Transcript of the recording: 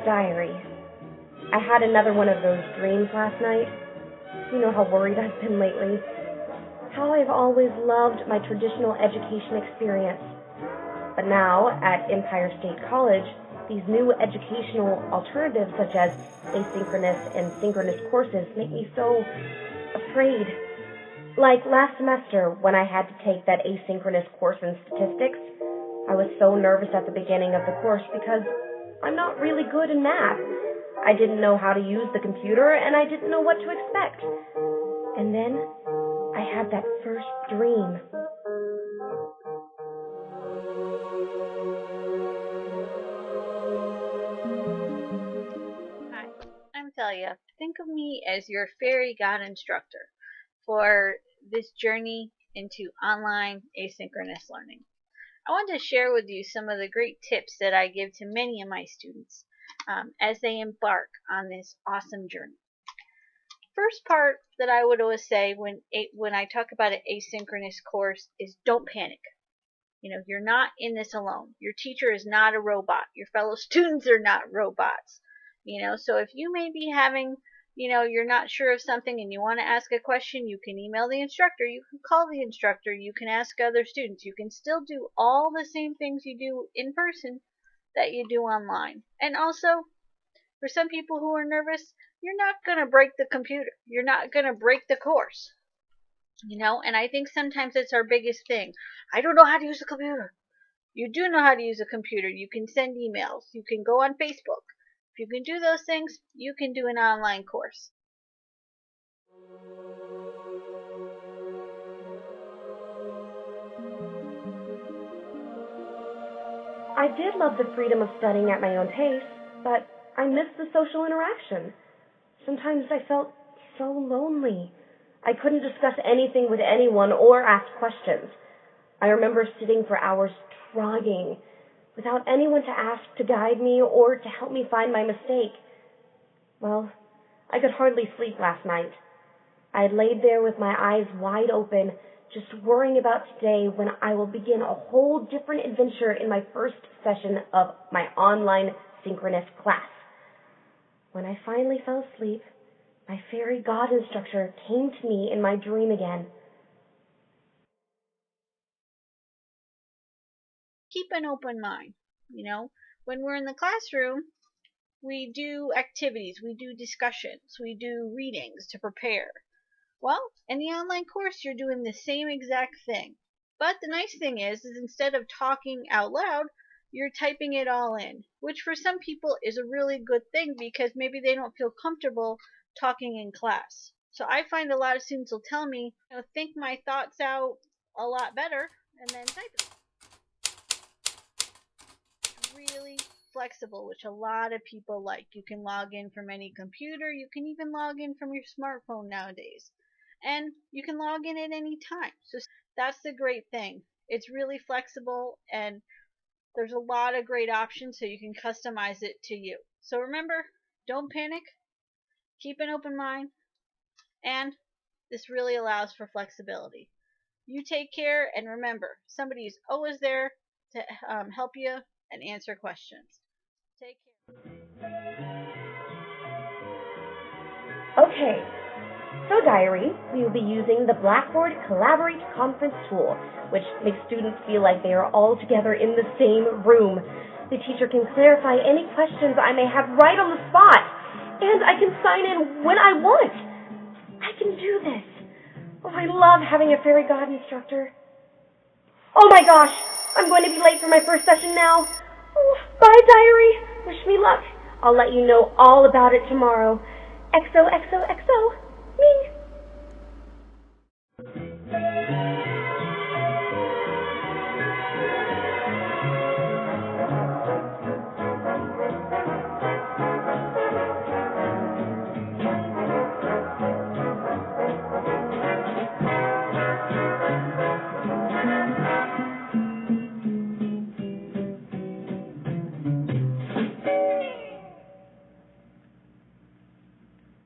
Diary. I had another one of those dreams last night. You know how worried I've been lately. How I've always loved my traditional education experience. But now, at Empire State College, these new educational alternatives such as asynchronous and synchronous courses make me so afraid. Like last semester when I had to take that asynchronous course in statistics, I was so nervous at the beginning of the course because I'm not really good in math. I didn't know how to use the computer and I didn't know what to expect. And then I had that first dream. Hi, I'm Thalia. Think of me as your fairy god instructor for this journey into online asynchronous learning. I want to share with you some of the great tips that I give to many of my students as they embark on this awesome journey. First part that I would always say when I talk about an asynchronous course is don't panic. You're not in this alone. Your teacher is not a robot. Your fellow students are not robots. So if you may be having, you're not sure of something and you want to ask a question, you can email the instructor, you can call the instructor, you can ask other students. You can still do all the same things you do in person that you do online. And also, for some people who are nervous, you're not going to break the computer. You're not going to break the course. And I think sometimes it's our biggest thing. I don't know how to use a computer. You do know how to use a computer. You can send emails. You can go on Facebook. If you can do those things, you can do an online course. I did love the freedom of studying at my own pace, but I missed the social interaction. Sometimes I felt so lonely. I couldn't discuss anything with anyone or ask questions. I remember sitting for hours trying, without anyone to ask to guide me or to help me find my mistake. Well, I could hardly sleep last night. I had laid there with my eyes wide open, just worrying about today when I will begin a whole different adventure in my first session of my online synchronous class. When I finally fell asleep, my fairy god instructor came to me in my dream again. Keep an open mind. When we're in the classroom, we do activities, we do discussions, we do readings to prepare. Well, in the online course, you're doing the same exact thing. But the nice thing is instead of talking out loud, you're typing it all in, which for some people is a really good thing because maybe they don't feel comfortable talking in class. So I find a lot of students will tell me, think my thoughts out a lot better and then type it. Really flexible, which a lot of people like. You can log in from any computer. You can even log in from your smartphone nowadays. And you can log in at any time. So that's the great thing. It's really flexible and there's a lot of great options so you can customize it to you. So remember, don't panic. Keep an open mind. And this really allows for flexibility. You take care and remember, somebody is always there to help you and answer questions. Take care. Okay, so Diary, we will be using the Blackboard Collaborate Conference tool, which makes students feel like they are all together in the same room. The teacher can clarify any questions I may have right on the spot, and I can sign in when I want. I can do this. Oh, I love having a fairy god instructor. Oh my gosh, I'm going to be late for my first session now. Oh, bye, Diary. Wish me luck. I'll let you know all about it tomorrow. XOXOXO. Me.